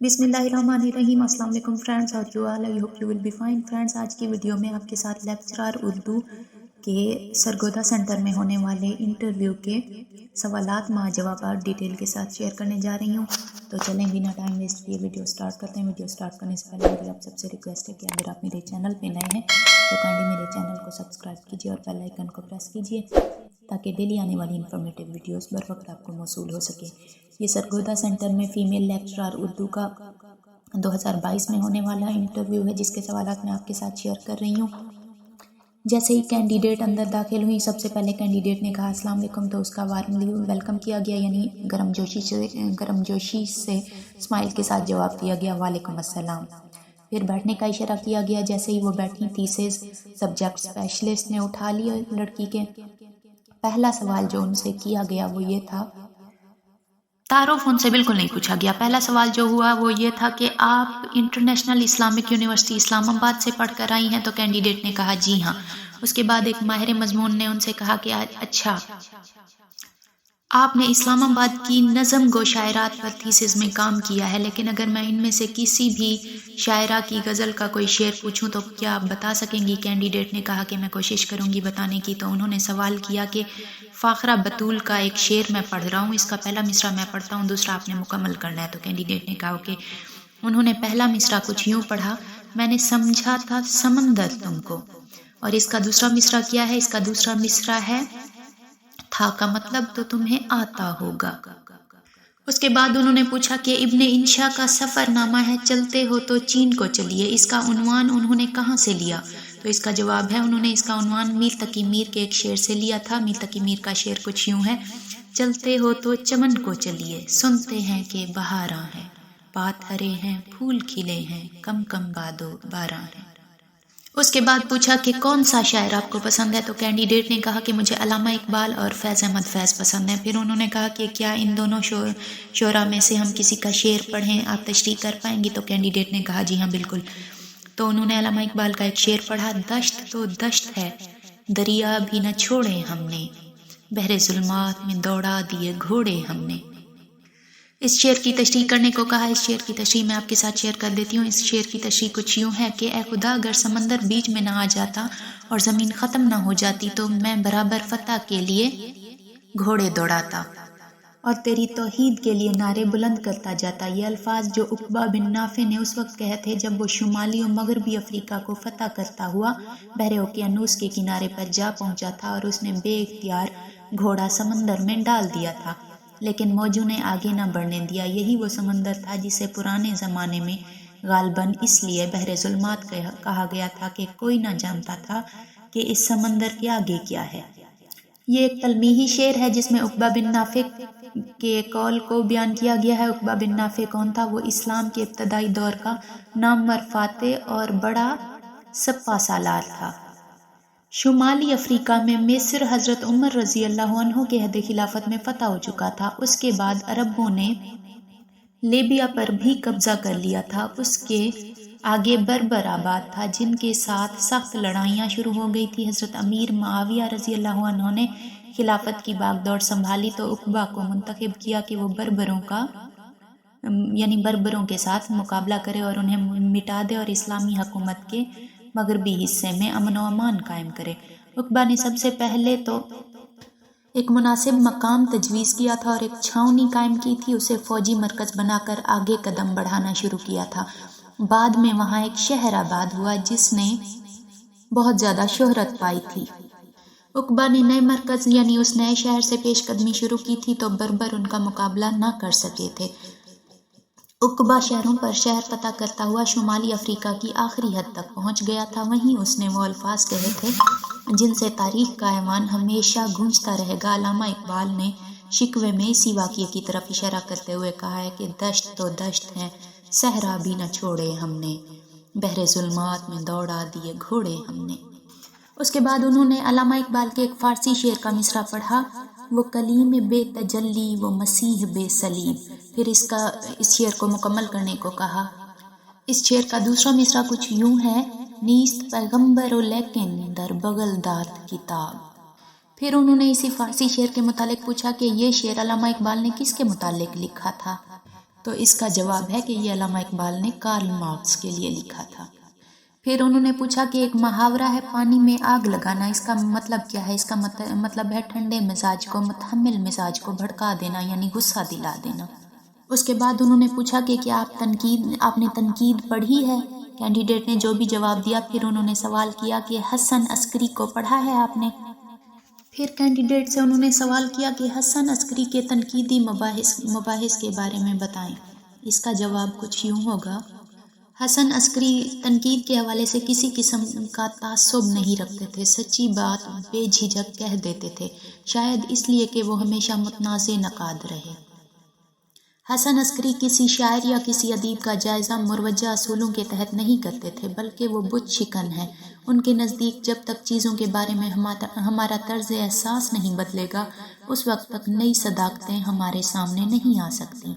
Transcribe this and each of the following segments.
बिस्मिल्लाहिर्रहमानिर्रहीम। अस्सलाम वालेकुम फ्रेंड्स, और you all, I hope you will be fine. Friends, आज की वीडियो में आपके साथ लेक्चरर उर्दू के सरगोदा सेंटर में होने वाले इंटरव्यू के सवालात मा जवाबात डिटेल के साथ शेयर करने जा रही हूँ। तो चलें बिना टाइम वेस्ट किए वीडियो स्टार्ट करते हैं। वीडियो स्टार्ट करने से पहले मेरी आप सबसे रिक्वेस्ट है कि अगर आप मेरे चैनल पे नए हैं तो काइंडली मेरे चैनल को सब्सक्राइब कीजिए और बेल आइकन को प्रेस कीजिए ताकि डेली आने वाली इन्फॉर्मेटिव वीडियोस बर वक्त आपको मौसूल हो सके। ये सरगोदा सेंटर में फ़ीमेल लेक्चरर उर्दू का 2022 में होने वाला इंटरव्यू है, जिसके सवालात मैं आपके साथ शेयर कर रही हूँ। जैसे ही कैंडिडेट अंदर दाखिल हुई, सबसे पहले कैंडिडेट ने कहा अस्सलाम वालेकुम, तो उसका वार्मली वेलकम किया गया, यानी गर्मजोशी से स्माइल के साथ जवाब दिया गया वालेकुम अस्सलाम। फिर बैठने का इशारा किया गया। जैसे ही वो बैठी, थीसिस सब्जेक्ट स्पेशलिस्ट ने उठा लिया लड़की के। पहला सवाल जो उनसे किया गया वो ये था, तारुफ उनसे बिल्कुल नहीं पूछा गया। पहला सवाल जो हुआ वो ये था कि आप इंटरनेशनल इस्लामिक यूनिवर्सिटी इस्लामाबाद से पढ़कर आई हैं, तो कैंडिडेट ने कहा जी हाँ। उसके बाद एक माहिर मजमून ने उनसे कहा कि अच्छा, आपने इस्लामाबाद की नज़म गो शायरात पर थीसिस में काम किया है, लेकिन अगर मैं इनमें से किसी भी शायरा की गज़ल का कोई शेर पूछूं तो क्या आप बता सकेंगी? कैंडिडेट ने कहा कि मैं कोशिश करूंगी बताने की। तो उन्होंने सवाल किया कि फ़ाखरा बतूल का एक शेर मैं पढ़ रहा हूँ, इसका पहला मिसरा मैं पढ़ता हूँ, दूसरा आपने मुकम्मल करना है। तो कैंडिडेट ने कहा कि उन्होंने पहला मिसरा कुछ यूँ पढ़ा, मैंने समझा था समंदर तुमको, और इसका दूसरा मिसरा क्या है? इसका दूसरा मिसरा है था का मतलब तो तुम्हें आता होगा। उसके बाद उन्होंने पूछा कि इब्ने इंशा का सफ़रनामा है चलते हो तो चीन को चलिए, इसका उन्वान उन्होंने कहाँ से लिया? तो इसका जवाब है, उन्होंने इसका उन्वान मीर तकी मीर के एक शेर से लिया था। मीर तकी मीर का शेर कुछ यूँ है, चलते हो तो चमन को चलिए, सुनते हैं कि बहारां है, पात हरे हैं फूल खिले हैं, कम कम बादो बारां है। उसके बाद पूछा कि कौन सा शायर आपको पसंद है? तो कैंडिडेट ने कहा कि मुझे अल्लामा इकबाल और फैज़ अहमद फैज़ पसंद है। फिर उन्होंने कहा कि क्या इन दोनों शोरा में से हम किसी का शेर पढ़ें, आप तशरीह कर पाएंगी? तो कैंडिडेट ने कहा जी हाँ बिल्कुल। तो उन्होंने अल्लामा इकबाल का एक शेर पढ़ा, दश्त तो दश्त है दरिया भी न छोड़े हमने, बहरे जुल्मात में दौड़ा दिए घोड़े हमने। इस शेर की तशरीह करने को कहा। इस शेर की तशरीह मैं आपके साथ शेयर कर देती हूँ। इस शेर की तशरीह कुछ यूँ है कि ए खुदा, अगर समंदर बीच में ना आ जाता और ज़मीन ख़त्म ना हो जाती तो मैं बराबर फतह के लिए घोड़े दौड़ाता और तेरी तौहीद के लिए नारे बुलंद करता जाता। ये अल्फाज जो उक़बा बिन नाफ़े ने उस वक्त कहे थे जब वो शुमाली और मगरबी अफ्रीका को फतह करता हुआ बहरे ओकियानूस के किनारे पर जा पहुँचा था और उसने बेइख्तियार घोड़ा समंदर में डाल दिया था, लेकिन मौजू ने आगे न बढ़ने दिया। यही वो समंदर था जिसे पुराने ज़माने में गालबन इसलिए बहरे जुल्मात कहा गया था कि कोई न जानता था कि इस समंदर के आगे क्या है। ये एक तलमीही शेर है जिसमें उक़बा बिन नाफ़े के कौल को बयान किया गया है। उक़बा बिन नाफ़े कौन था? वो इस्लाम के इब्तदाई दौर का नामवर फातेह और बड़ा सप्पा सालार था। शुमाली अफ्रीका में मिस्र हज़रत उमर रज़ी अल्लाह अन्हु के अहद खिलाफत में फ़तह हो चुका था। उसके बाद अरबों ने लीबिया पर भी कब्ज़ा कर लिया था। उसके आगे बर्बर आबाद था, जिनके साथ सख्त लड़ाइयाँ शुरू हो गई थी। हज़रत अमीर मुआविया रज़ी अल्लाह अन्हु ने खिलाफत की बागडोर संभाली तो उक़बा को मुंतखब किया कि वो बर्बरों के साथ मुकाबला करे और उन्हें मिटा दे और इस्लामी हुकूमत के मगरबी हिस्से में अमन व अमान कायम करे। उक़बा ने सबसे पहले तो एक मुनासिब मकाम तजवीज़ किया था और एक छावनी कायम की थी। उसे फ़ौजी मरकज़ बनाकर आगे कदम बढ़ाना शुरू किया था। बाद में वहाँ एक शहर आबाद हुआ जिसने बहुत ज़्यादा शोहरत पाई थी। उक़बा ने नए मरकज़ यानी उस नए शहर से पेशकदमी शुरू की थी तो बर्बर उनका मुकाबला न कर सके थे। उक़बा शहरों पर शहर फतह करता हुआ शुमाली अफ्रीका की आखिरी हद तक पहुँच गया था। वहीं उसने वो अल्फाज कहे थे जिनसे तारीख़ का ऐवान हमेशा गूंजता रहेगा। अल्लामा इकबाल ने शिकवे में इसी वाक़ये की तरफ इशारा करते हुए कहा है कि दश्त तो दश्त है सहरा भी न छोड़े हमने, बहरे जुल्मात में दौड़ा दिए घोड़े हमने। उसके बाद उन्होंने अल्लामा इकबाल के एक फ़ारसी शेर का मिसरा पढ़ा, वो कलीम बेतजल्ली वो मसीह बेसलीब। फिर इस शेर को मुकम्मल करने को कहा। इस शेर का दूसरा मिसरा कुछ यूँ है, नीस्त पैगम्बर ओ लेकिन दर बगल दात किताब। फिर उन्होंने इसी फ़ारसी शेर के मुतालिक पूछा कि ये शेर अल्लामा इकबाल ने किसके मुतालिक लिखा था? تو اس کا جواب ہے کہ یہ علامہ اقبال نے کارل مارکس کے لیے لکھا تھا۔ پھر انہوں نے پوچھا کہ ایک محاورہ ہے پانی میں آگ لگانا، اس کا مطلب کیا ہے؟ اس کا مطلب ہے ٹھنڈے مزاج کو متحمل مزاج کو بھڑکا دینا، یعنی غصہ دلا دینا۔ اس کے بعد انہوں نے پوچھا کہ کیا آپ نے تنقید پڑھی ہے؟ کینڈیڈیٹ نے جو بھی جواب دیا، پھر انہوں نے سوال کیا کہ حسن عسکری کو پڑھا ہے آپ نے؟ پھر کینڈیڈیٹ سے انہوں نے سوال کیا کہ حسن عسکری کے تنقیدی مباحث کے بارے میں بتائیں۔ اس کا جواب کچھ یوں ہوگا: حسن عسکری تنقید کے حوالے سے کسی قسم کا تعصب نہیں رکھتے تھے، سچی بات بے جھجک کہہ دیتے تھے، شاید اس لیے کہ وہ ہمیشہ متنازع نقاد رہے۔ حسن عسکری کسی شاعر یا کسی ادیب کا جائزہ مروجہ اصولوں کے تحت نہیں کرتے تھے، بلکہ وہ بت شکن ہیں۔ ان کے نزدیک جب تک چیزوں کے بارے میں ہمارا طرز احساس نہیں بدلے گا، اس وقت تک نئی صداقتیں ہمارے سامنے نہیں آ سکتی۔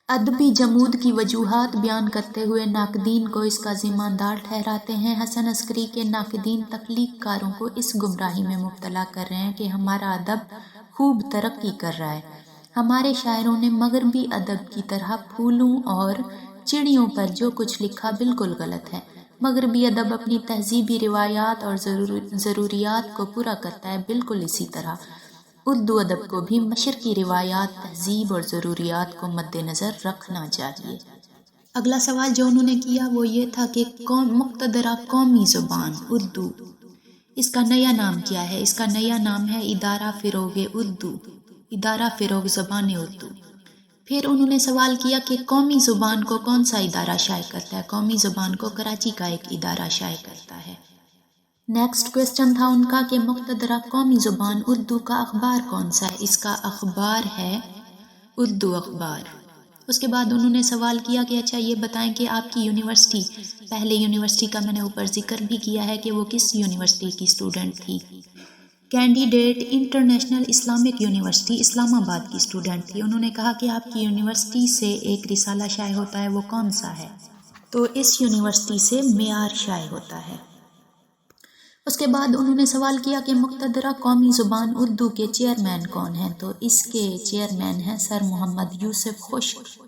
ادبی جمود کی وجوہات بیان کرتے ہوئے ناقدین کو اس کا ذمہ دار ٹھہراتے ہیں۔ حسن عسکری کے ناقدین تخلیق کاروں کو اس گمراہی میں مبتلا کر رہے ہیں کہ ہمارا ادب خوب ترقی کر رہا ہے۔ ہمارے شاعروں نے مغربی ادب کی طرح پھولوں اور چڑیوں پر جو کچھ لکھا بالکل غلط ہے۔ مغربی ادب اپنی تہذیبی روایات اور ضروریات کو پورا کرتا ہے، بالکل اسی طرح اردو ادب کو بھی مشرقی روایات، تہذیب اور ضروریات کو مد نظر رکھنا چاہیے۔ اگلا سوال جو انہوں نے کیا وہ یہ تھا کہ مقتدرہ قومی زبان اردو، اس کا نیا نام کیا ہے؟ اس کا نیا نام ہے ادارہ فروغ اردو، ادارہ فروغ زبان اردو۔ پھر انہوں نے سوال کیا کہ قومی زبان کو کون سا ادارہ شائع کرتا ہے؟ قومی زبان کو کراچی کا ایک ادارہ شائع کرتا ہے۔ نیکسٹ کویسچن تھا ان کا کہ مقتدرہ قومی زبان اردو کا اخبار کون سا ہے؟ اس کا اخبار ہے اردو اخبار۔ اس کے بعد انہوں نے سوال کیا کہ اچھا یہ بتائیں کہ آپ کی یونیورسٹی، پہلے یونیورسٹی کا میں نے اوپر ذکر بھی کیا ہے کہ وہ کس یونیورسٹی کی اسٹوڈنٹ تھی؟ کینڈیڈیٹ انٹرنیشنل اسلامک یونیورسٹی اسلام آباد کی اسٹوڈنٹ تھی۔ انہوں نے کہا کہ آپ کی یونیورسٹی سے ایک رسالہ شائع ہوتا ہے، وہ کون سا ہے؟ تو اس یونیورسٹی سے معیار شائع ہوتا ہے۔ اس کے بعد انہوں نے سوال کیا کہ مقتدرہ قومی زبان اردو کے چیئرمین کون ہیں؟ تو اس کے چیئرمین ہیں سر محمد یوسف خشک۔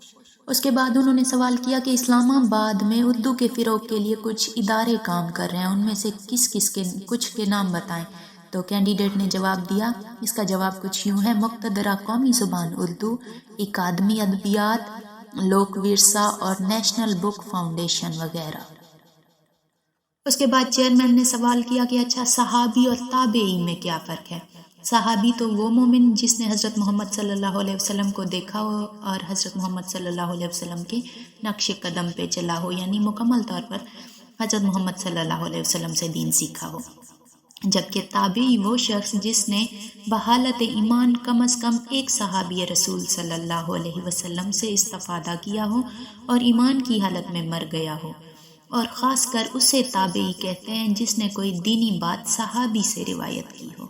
اس کے بعد انہوں نے سوال کیا کہ اسلام آباد میں اردو کے فروغ کے لیے کچھ ادارے کام کر رہے ہیں، ان میں سے کچھ کے نام بتائیں۔ تو کینڈیڈیٹ نے جواب دیا، اس کا جواب کچھ یوں ہے: مقتدرہ قومی زبان اردو، اکادمی ادبیات، لوک ورثہ اور نیشنل بک فاؤنڈیشن وغیرہ۔ اس کے بعد چیئرمین نے سوال کیا کہ اچھا صحابی اور تابعی میں کیا فرق ہے؟ صحابی تو وہ مومن جس نے حضرت محمد صلی اللہ علیہ وسلم کو دیکھا ہو اور حضرت محمد صلی اللہ علیہ وسلم کے نقش قدم پہ چلا ہو، یعنی مکمل طور پر حضرت محمد صلی اللہ علیہ وسلم سے دین سیکھا ہو۔ جبکہ تابعی وہ شخص جس نے بحالت ایمان کم از کم ایک صحابی رسول صلی اللہ علیہ وسلم سے استفادہ کیا ہو اور ایمان کی حالت میں مر گیا ہو، اور خاص کر اسے تابعی کہتے ہیں جس نے کوئی دینی بات صحابی سے روایت کی ہو۔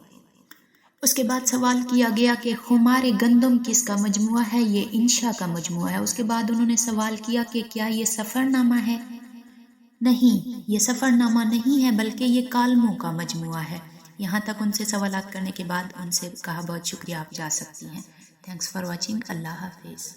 اس کے بعد سوال کیا گیا کہ خمار گندم کس کا مجموعہ ہے؟ یہ انشا کا مجموعہ ہے۔ اس کے بعد انہوں نے سوال کیا کہ کیا یہ سفر نامہ ہے؟ نہیں، یہ سفر نامہ نہیں ہے، بلکہ یہ کالموں کا مجموعہ ہے۔ یہاں تک ان سے سوالات کرنے کے بعد ان سے کہا بہت شکریہ، آپ جا سکتی ہیں۔ تھینکس فار واچنگ، اللہ حافظ۔